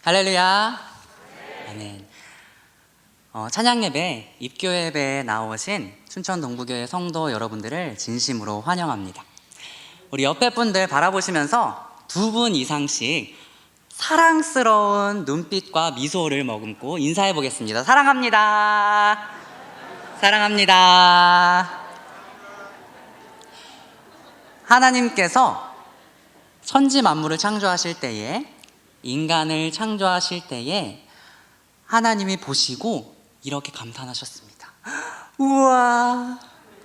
할렐루야. 아멘. 찬양 예배, 입교 예배에 나오신 춘천 동부교회 성도 여러분들을 진심으로 환영합니다. 우리 옆에 분들 바라보시면서 두 분 이상씩 사랑스러운 눈빛과 미소를 머금고 인사해 보겠습니다. 사랑합니다. 사랑합니다. 하나님께서 천지 만물을 창조하실 때에, 인간을 창조하실 때에 하나님이 보시고 이렇게 감탄하셨습니다. 우와,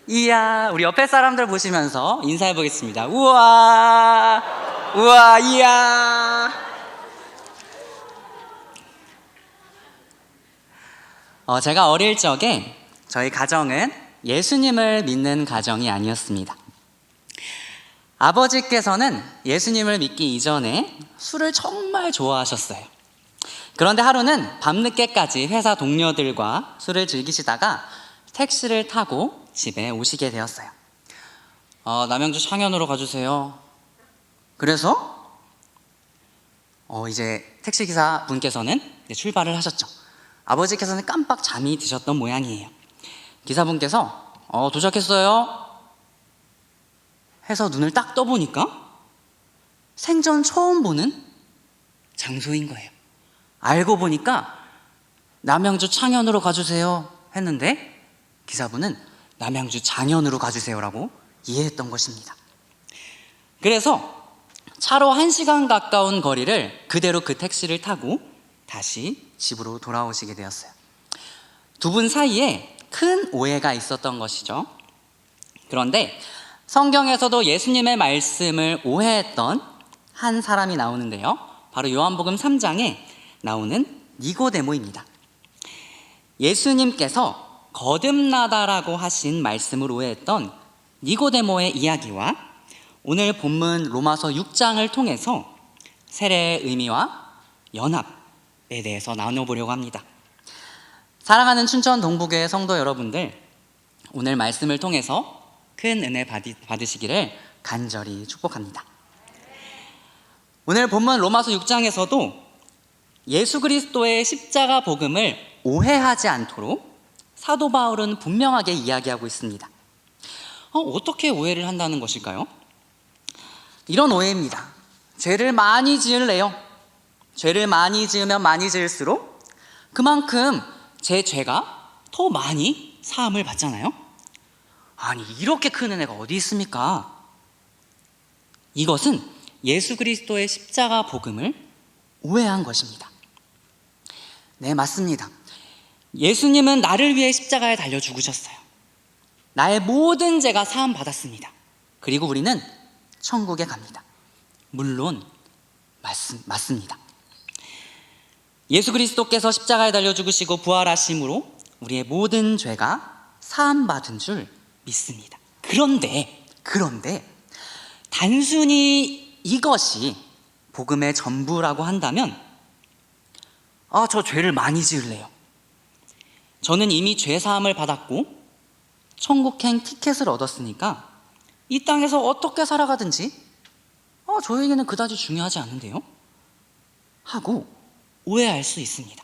이야. 우리 옆에 사람들 보시면서 인사해 보겠습니다. 우와, 우와, 이야. 제가 어릴 적에 저희 가정은 예수님을 믿는 가정이 아니었습니다. 아버지께서는 예수님을 믿기 이전에 술을 정말 좋아하셨어요. 그런데 하루는 밤늦게까지 회사 동료들과 술을 즐기시다가 택시를 타고 집에 오시게 되었어요. 남양주 창현으로 가주세요. 그래서 이제 택시기사 분께서는 출발을 하셨죠. 아버지께서는 깜빡 잠이 드셨던 모양이에요. 기사분께서 도착했어요 해서 눈을 딱 떠보니까 생전 처음 보는 장소인 거예요. 알고 보니까 남양주 창현으로 가주세요 했는데 기사분은 남양주 장현으로 가주세요라고 이해했던 것입니다. 그래서 차로 1시간 가까운 거리를 그대로 그 택시를 타고 다시 집으로 돌아오시게 되었어요. 두 분 사이에 큰 오해가 있었던 것이죠. 그런데 성경에서도 예수님의 말씀을 오해했던 한 사람이 나오는데요. 바로 요한복음 3장에 나오는 니고데모입니다. 예수님께서 거듭나다라고 하신 말씀을 오해했던 니고데모의 이야기와 오늘 본문 로마서 6장을 통해서 세례의 의미와 연합에 대해서 나눠보려고 합니다. 사랑하는 춘천 동부교회 성도 여러분들, 오늘 말씀을 통해서 큰 은혜 받으시기를 간절히 축복합니다. 오늘 본문 로마서 6장에서도 예수 그리스도의 십자가 복음을 오해하지 않도록 사도 바울은 분명하게 이야기하고 있습니다. 어떻게 오해를 한다는 것일까요? 이런 오해입니다. 죄를 많이 지을래요. 죄를 많이 지으면 많이 지을수록 그만큼 제 죄가 더 많이 사함을 받잖아요. 아니, 이렇게 큰 은혜가 어디 있습니까? 이것은 예수 그리스도의 십자가 복음을 오해한 것입니다. 네, 맞습니다. 예수님은 나를 위해 십자가에 달려 죽으셨어요. 나의 모든 죄가 사함 받았습니다. 그리고 우리는 천국에 갑니다. 물론 맞습니다. 예수 그리스도께서 십자가에 달려 죽으시고 부활하심으로 우리의 모든 죄가 사함 받은 줄 믿습니다. 그런데 단순히 이것이 복음의 전부라고 한다면 저 죄를 많이 지을래요. 저는 이미 죄 사함을 받았고 천국행 티켓을 얻었으니까 이 땅에서 어떻게 살아가든지 저에게는 그다지 중요하지 않은데요 하고 오해할 수 있습니다.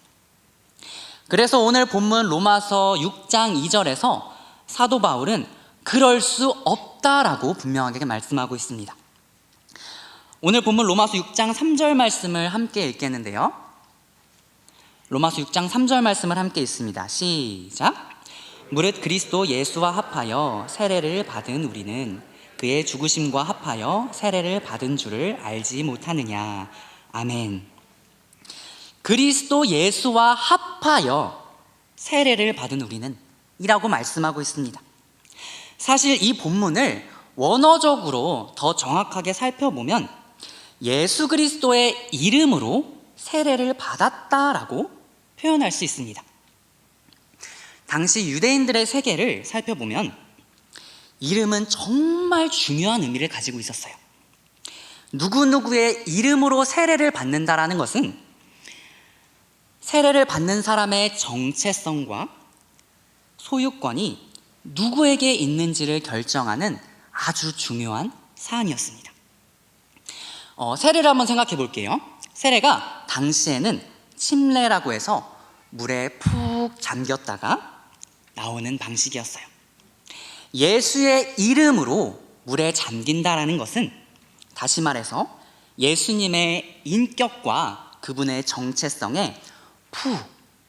그래서 오늘 본문 로마서 6장 2절에서 사도 바울은 그럴 수 없다라고 분명하게 말씀하고 있습니다. 오늘 본문 로마서 6장 3절 말씀을 함께 읽겠는데요. 로마서 6장 3절 말씀을 함께 읽습니다. 시작. 무릇 그리스도 예수와 합하여 세례를 받은 우리는 그의 죽으심과 합하여 세례를 받은 줄을 알지 못하느냐. 아멘. 그리스도 예수와 합하여 세례를 받은 우리는 이라고 말씀하고 있습니다. 사실 이 본문을 원어적으로 더 정확하게 살펴보면 예수 그리스도의 이름으로 세례를 받았다라고 표현할 수 있습니다. 당시 유대인들의 세계를 살펴보면 이름은 정말 중요한 의미를 가지고 있었어요. 누구누구의 이름으로 세례를 받는다라는 것은 세례를 받는 사람의 정체성과 소유권이 누구에게 있는지를 결정하는 아주 중요한 사안이었습니다. 세례를 한번 생각해 볼게요. 세례가 당시에는 침례라고 해서 물에 푹 잠겼다가 나오는 방식이었어요. 예수의 이름으로 물에 잠긴다라는 것은 다시 말해서 예수님의 인격과 그분의 정체성에 푹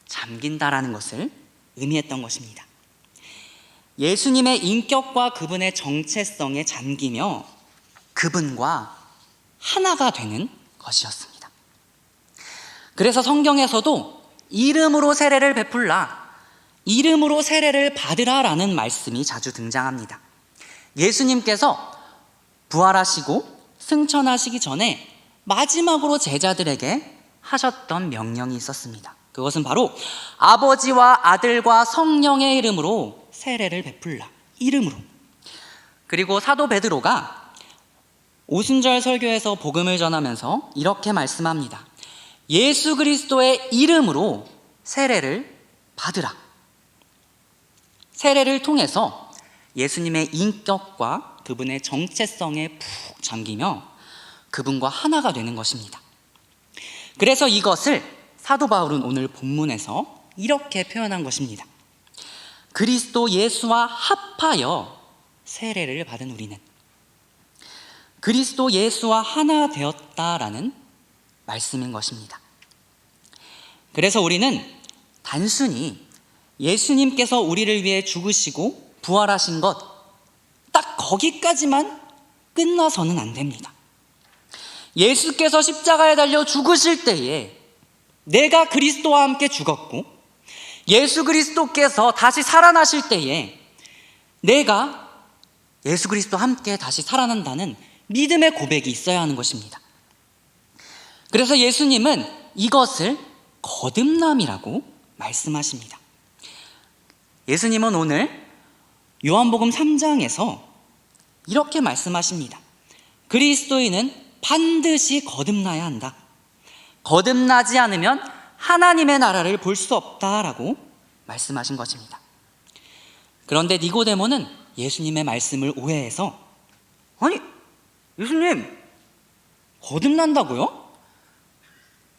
잠긴다라는 것을 의미했던 것입니다. 예수님의 인격과 그분의 정체성에 잠기며 그분과 하나가 되는 것이었습니다. 그래서 성경에서도 이름으로 세례를 베풀라, 이름으로 세례를 받으라라는 말씀이 자주 등장합니다. 예수님께서 부활하시고 승천하시기 전에 마지막으로 제자들에게 하셨던 명령이 있었습니다. 그것은 바로 아버지와 아들과 성령의 이름으로 세례를 베풀라, 이름으로. 그리고 사도 베드로가 오순절 설교에서 복음을 전하면서 이렇게 말씀합니다. 예수 그리스도의 이름으로 세례를 받으라. 세례를 통해서 예수님의 인격과 그분의 정체성에 푹 잠기며 그분과 하나가 되는 것입니다. 그래서 이것을 사도 바울은 오늘 본문에서 이렇게 표현한 것입니다. 그리스도 예수와 합하여 세례를 받은 우리는 그리스도 예수와 하나 되었다라는 말씀인 것입니다. 그래서 우리는 단순히 예수님께서 우리를 위해 죽으시고 부활하신 것 딱 거기까지만 끝나서는 안 됩니다. 예수께서 십자가에 달려 죽으실 때에 내가 그리스도와 함께 죽었고 예수 그리스도께서 다시 살아나실 때에 내가 예수 그리스도와 함께 다시 살아난다는 믿음의 고백이 있어야 하는 것입니다. 그래서 예수님은 이것을 거듭남이라고 말씀하십니다. 예수님은 오늘 요한복음 3장에서 이렇게 말씀하십니다. 그리스도인은 반드시 거듭나야 한다. 거듭나지 않으면 하나님의 나라를 볼 수 없다라고 말씀하신 것입니다. 그런데 니고데모는 예수님의 말씀을 오해해서 아니, 예수님 거듭난다고요?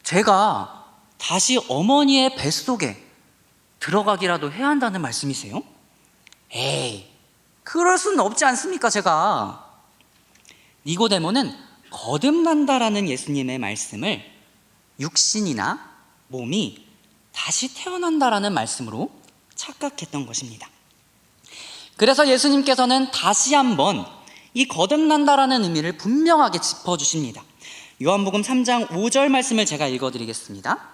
제가 다시 어머니의 뱃속에 들어가기라도 해야 한다는 말씀이세요? 에이, 그럴 수는 없지 않습니까, 제가. 니고데모는 거듭난다라는 예수님의 말씀을 육신이나 몸이 다시 태어난다라는 말씀으로 착각했던 것입니다. 그래서 예수님께서는 다시 한번 이 거듭난다라는 의미를 분명하게 짚어주십니다. 요한복음 3장 5절 말씀을 제가 읽어드리겠습니다.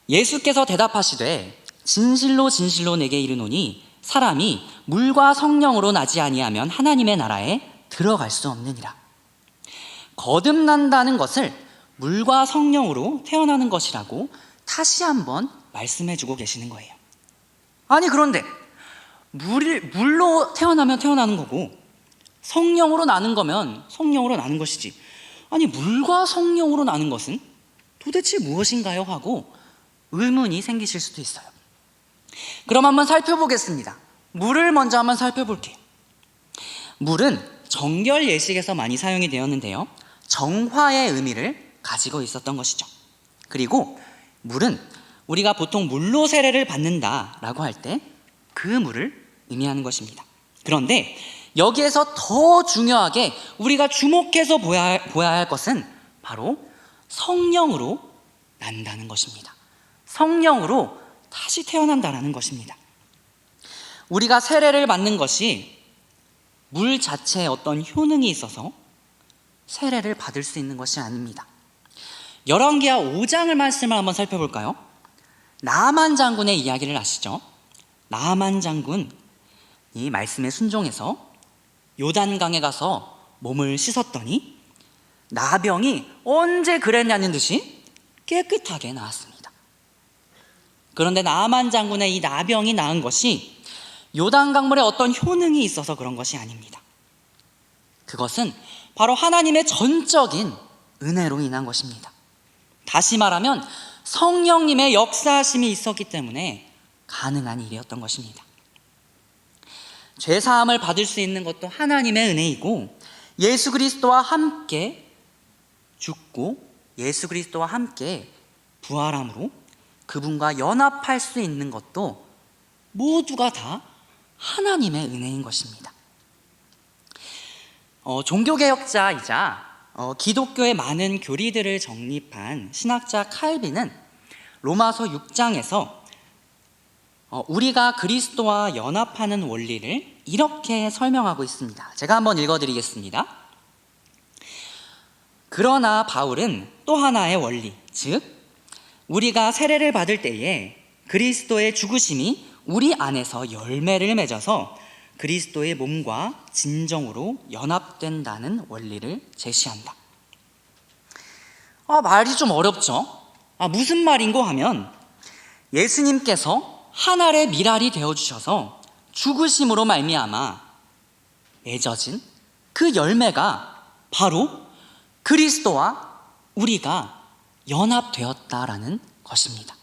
예수께서 대답하시되 진실로 진실로 내게 이르노니 사람이 물과 성령으로 나지 아니하면 하나님의 나라에 들어갈 수 없느니라. 거듭난다는 것을 물과 성령으로 태어나는 것이라고 다시 한번 말씀해주고 계시는 거예요. 아니, 그런데 물로 태어나면 태어나는 거고 성령으로 나는 거면 성령으로 나는 것이지, 아니 물과 성령으로 나는 것은 도대체 무엇인가요? 하고 의문이 생기실 수도 있어요. 그럼 한번 살펴보겠습니다. 물을 먼저 한번 살펴볼게요. 물은 정결 예식에서 많이 사용이 되었는데요, 정화의 의미를 가지고 있었던 것이죠. 그리고 물은 우리가 보통 물로 세례를 받는다라고 할 때 그 물을 의미하는 것입니다. 그런데 여기에서 더 중요하게 우리가 주목해서 보아야 할 것은 바로 성령으로 난다는 것입니다. 성령으로 다시 태어난다는 것입니다. 우리가 세례를 받는 것이 물 자체에 어떤 효능이 있어서 세례를 받을 수 있는 것이 아닙니다. 열왕기하 5장을 말씀을 한번 살펴볼까요? 나아만 장군의 이야기를 아시죠? 나아만 장군이 말씀에 순종해서 요단강에 가서 몸을 씻었더니 나병이 언제 그랬냐는 듯이 깨끗하게 나았습니다. 그런데 나아만 장군의 이 나병이 나은 것이 요단강물에 어떤 효능이 있어서 그런 것이 아닙니다. 그것은 바로 하나님의 전적인 은혜로 인한 것입니다. 다시 말하면 성령님의 역사하심이 있었기 때문에 가능한 일이었던 것입니다. 죄사함을 받을 수 있는 것도 하나님의 은혜이고 예수 그리스도와 함께 죽고 예수 그리스도와 함께 부활함으로 그분과 연합할 수 있는 것도 모두가 다 하나님의 은혜인 것입니다. 종교개혁자이자 기독교의 많은 교리들을 정립한 신학자 칼빈은 로마서 6장에서 우리가 그리스도와 연합하는 원리를 이렇게 설명하고 있습니다. 제가 한번 읽어드리겠습니다. 그러나 바울은 또 하나의 원리, 즉 우리가 세례를 받을 때에 그리스도의 죽으심이 우리 안에서 열매를 맺어서 그리스도의 몸과 진정으로 연합된다는 원리를 제시한다. 말이 좀 어렵죠? 무슨 말인고 하면 예수님께서 한 알의 밀알이 되어주셔서 죽으심으로 말미암아 맺어진 그 열매가 바로 그리스도와 우리가 연합되었다라는 것입니다.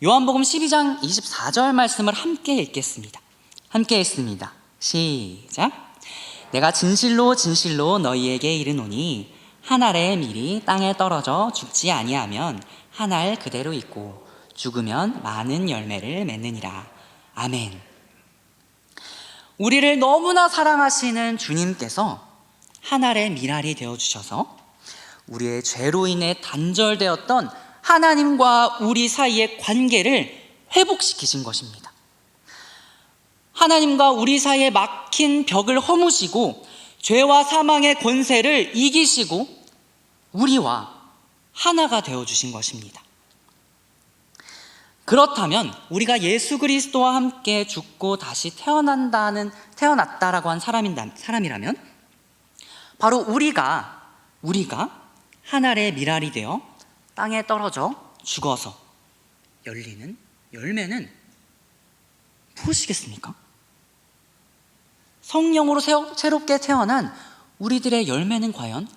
요한복음 12장 24절 말씀을 함께 읽겠습니다. 함께 읽습니다. 시작. 내가 진실로 진실로 너희에게 이르노니 한 알의 밀이 땅에 떨어져 죽지 아니하면 한 알 그대로 있고 죽으면 많은 열매를 맺느니라. 아멘. 우리를 너무나 사랑하시는 주님께서 한 알의 밀알이 되어주셔서 우리의 죄로 인해 단절되었던 하나님과 우리 사이의 관계를 회복시키신 것입니다. 하나님과 우리 사이에 막힌 벽을 허무시고 죄와 사망의 권세를 이기시고 우리와 하나가 되어주신 것입니다. 그렇다면 우리가 예수 그리스도와 함께 죽고 다시 태어났다라고 한 사람이라면 바로 우리가 한 알의 밀알이 되어 땅에 떨어져 죽어서 열리는 열매는 무엇이겠습니까? 성령으로 새롭게 태어난 우리들의 열매는 과연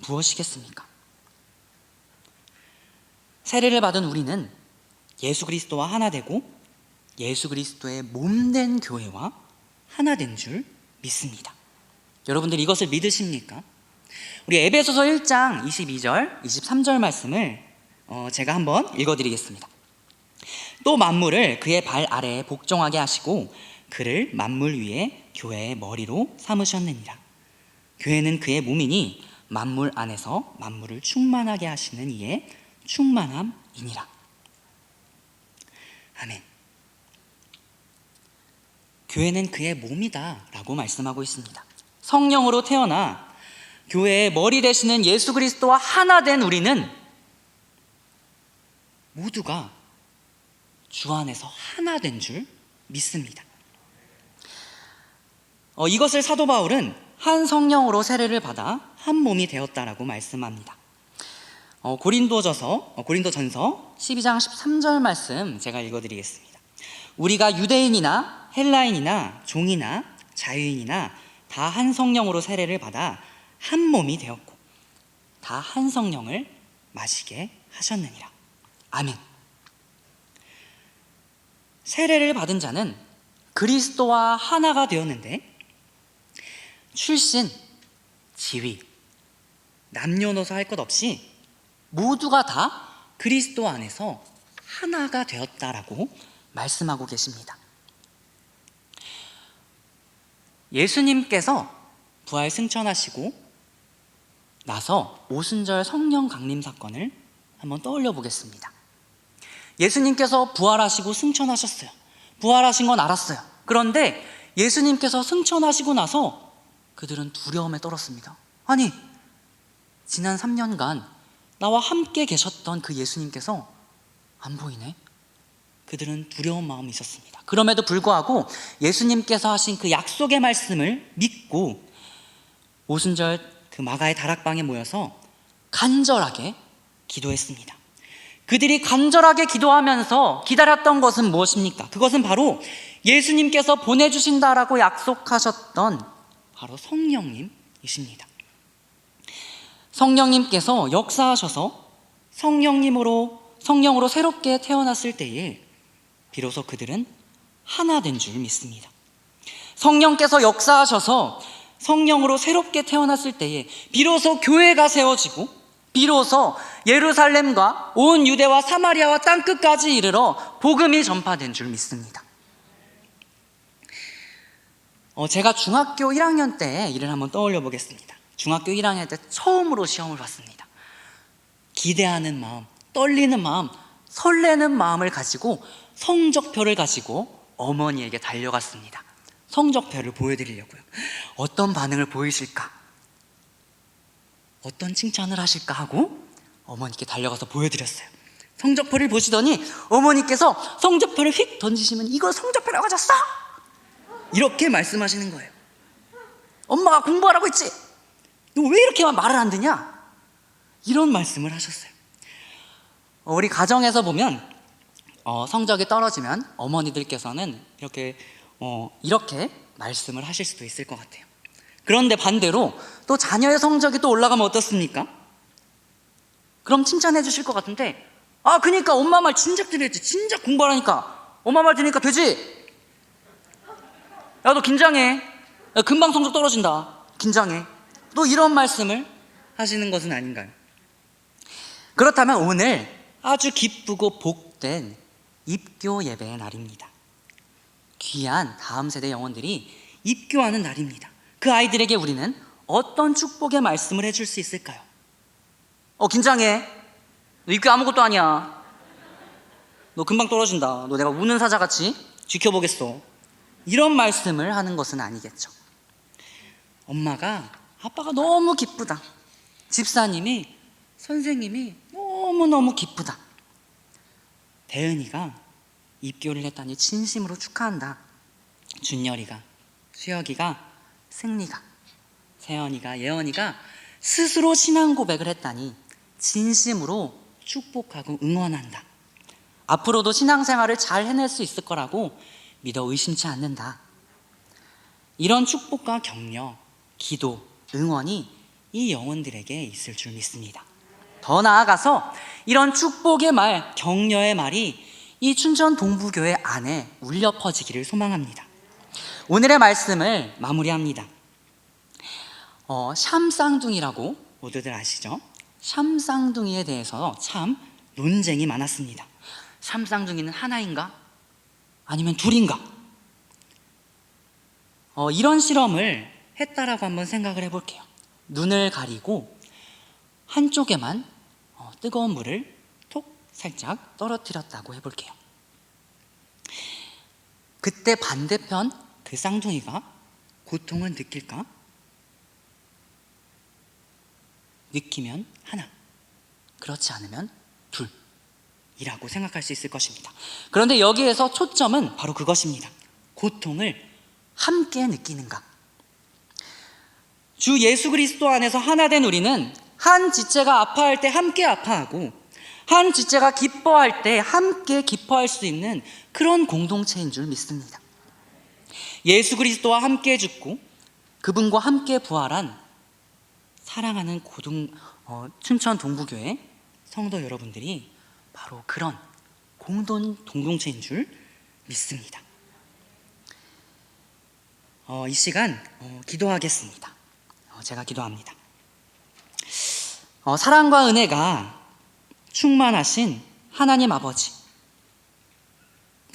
무엇이겠습니까? 세례를 받은 우리는 예수 그리스도와 하나 되고 예수 그리스도의 몸된 교회와 하나 된 줄 믿습니다. 여러분들 이것을 믿으십니까? 우리 에베소서 1장 22절, 23절 말씀을 제가 한번 읽어드리겠습니다. 또 만물을 그의 발 아래에 복종하게 하시고 그를 만물 위에 교회의 머리로 삼으셨느니라. 교회는 그의 몸이니 만물 안에서 만물을 충만하게 하시는 이의 충만함이니라. 아멘. 교회는 그의 몸이다 라고 말씀하고 있습니다. 성령으로 태어나 교회의 머리 되시는 예수 그리스도와 하나 된 우리는 모두가 주 안에서 하나 된 줄 믿습니다. 이것을 사도 바울은 한 성령으로 세례를 받아 한 몸이 되었다라고 말씀합니다. 고린도전서 12장 13절 말씀 제가 읽어드리겠습니다. 우리가 유대인이나 헬라인이나 종이나 자유인이나 다 한 성령으로 세례를 받아 한 몸이 되었고 다 한 성령을 마시게 하셨느니라. 아멘. 세례를 받은 자는 그리스도와 하나가 되었는데 출신, 지위, 남녀노소 할 것 없이 모두가 다 그리스도 안에서 하나가 되었다라고 말씀하고 계십니다. 예수님께서 부활 승천하시고 나서 오순절 성령 강림 사건을 한번 떠올려 보겠습니다. 예수님께서 부활하시고 승천하셨어요. 부활하신 건 알았어요. 그런데 예수님께서 승천하시고 나서 그들은 두려움에 떨었습니다. 아니, 지난 3년간 나와 함께 계셨던 그 예수님께서 안 보이네? 그들은 두려운 마음이 있었습니다. 그럼에도 불구하고 예수님께서 하신 그 약속의 말씀을 믿고 오순절 그 마가의 다락방에 모여서 간절하게 기도했습니다. 그들이 간절하게 기도하면서 기다렸던 것은 무엇입니까? 그것은 바로 예수님께서 보내주신다라고 약속하셨던 바로 성령님이십니다. 성령님께서 역사하셔서 성령으로 새롭게 태어났을 때에 비로소 그들은 하나 된 줄 믿습니다. 성령께서 역사하셔서 성령으로 새롭게 태어났을 때에 비로소 교회가 세워지고 비로소 예루살렘과 온 유대와 사마리아와 땅끝까지 이르러 복음이 전파된 줄 믿습니다. 제가 중학교 1학년 때 일을 한번 떠올려 보겠습니다. 중학교 1학년 때 처음으로 시험을 봤습니다. 기대하는 마음, 떨리는 마음, 설레는 마음을 가지고 성적표를 가지고 어머니에게 달려갔습니다. 성적표를 보여드리려고요. 어떤 반응을 보이실까? 어떤 칭찬을 하실까 하고 어머니께 달려가서 보여드렸어요. 성적표를 보시더니 어머니께서 성적표를 휙 던지시면 이거 성적표라고 가졌어! 이렇게 말씀하시는 거예요. 엄마가 공부하라고 했지? 너 왜 이렇게만 말을 안 듣냐? 이런 말씀을 하셨어요. 우리 가정에서 보면 성적이 떨어지면 어머니들께서는 이렇게 말씀을 하실 수도 있을 것 같아요. 그런데 반대로 또 자녀의 성적이 또 올라가면 어떻습니까? 그럼 칭찬해 주실 것 같은데, 그러니까 엄마 말 진작 들었지. 진작 공부하라니까. 엄마 말 들으니까 되지. 야, 너 긴장해. 야, 금방 성적 떨어진다. 긴장해. 또 이런 말씀을 하시는 것은 아닌가요? 그렇다면 오늘 아주 기쁘고 복된 입교 예배의 날입니다. 귀한 다음 세대 영혼들이 입교하는 날입니다. 그 아이들에게 우리는 어떤 축복의 말씀을 해줄 수 있을까요? 긴장해. 너 입교 아무것도 아니야. 너 금방 떨어진다. 너 내가 우는 사자같이 지켜보겠어. 이런 말씀을 하는 것은 아니겠죠. 엄마가, 아빠가 너무 기쁘다. 집사님이, 선생님이 너무너무 기쁘다. 대은이가 입교를 했다니 진심으로 축하한다. 준열이가, 수혁이가, 승리가, 세연이가, 예언이가 스스로 신앙 고백을 했다니 진심으로 축복하고 응원한다. 앞으로도 신앙생활을 잘 해낼 수 있을 거라고 믿어 의심치 않는다. 이런 축복과 격려, 기도, 응원이 이 영혼들에게 있을 줄 믿습니다. 더 나아가서 이런 축복의 말, 격려의 말이 이 춘천 동부교회 안에 울려 퍼지기를 소망합니다. 오늘의 말씀을 마무리합니다. 샴쌍둥이라고 모두들 아시죠? 샴쌍둥이에 대해서 참 논쟁이 많았습니다. 샴쌍둥이는 하나인가? 아니면 둘인가? 이런 실험을 했다라고 한번 생각을 해볼게요. 눈을 가리고 한쪽에만 뜨거운 물을 톡 살짝 떨어뜨렸다고 해볼게요. 그때 반대편 그 쌍둥이가 고통을 느낄까? 느끼면 하나, 그렇지 않으면 둘이라고 생각할 수 있을 것입니다. 그런데 여기에서 초점은 바로 그것입니다. 고통을 함께 느끼는가? 주 예수 그리스도 안에서 하나 된 우리는 한 지체가 아파할 때 함께 아파하고 한 지체가 기뻐할 때 함께 기뻐할 수 있는 그런 공동체인 줄 믿습니다. 예수 그리스도와 함께 죽고 그분과 함께 부활한 사랑하는 춘천 동부교회 성도 여러분들이 바로 그런 공동체인 줄 믿습니다. 이 시간 기도하겠습니다. 제가 기도합니다. 사랑과 은혜가 충만하신 하나님 아버지,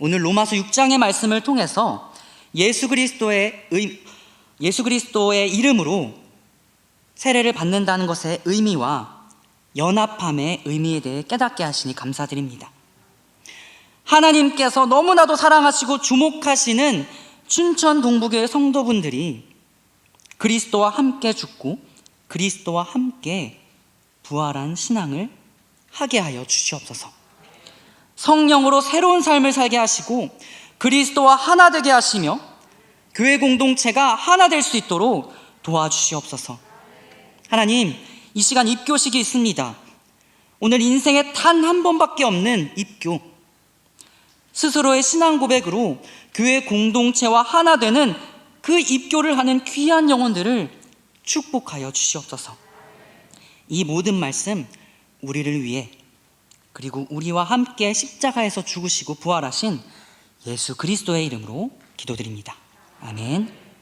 오늘 로마서 6장의 말씀을 통해서 예수 그리스도의 이름으로 세례를 받는다는 것의 의미와 연합함의 의미에 대해 깨닫게 하시니 감사드립니다. 하나님께서 너무나도 사랑하시고 주목하시는 춘천 동부교회 성도분들이 그리스도와 함께 죽고 그리스도와 함께 부활한 신앙을 하게 하여 주시옵소서. 성령으로 새로운 삶을 살게 하시고 그리스도와 하나 되게 하시며 교회 공동체가 하나 될 수 있도록 도와주시옵소서. 하나님, 이 시간 입교식이 있습니다. 오늘 인생에 단 한 번밖에 없는 입교, 스스로의 신앙 고백으로 교회 공동체와 하나 되는 그 입교를 하는 귀한 영혼들을 축복하여 주시옵소서. 이 모든 말씀 우리를 위해, 그리고 우리와 함께 십자가에서 죽으시고 부활하신 예수 그리스도의 이름으로 기도드립니다. 아멘.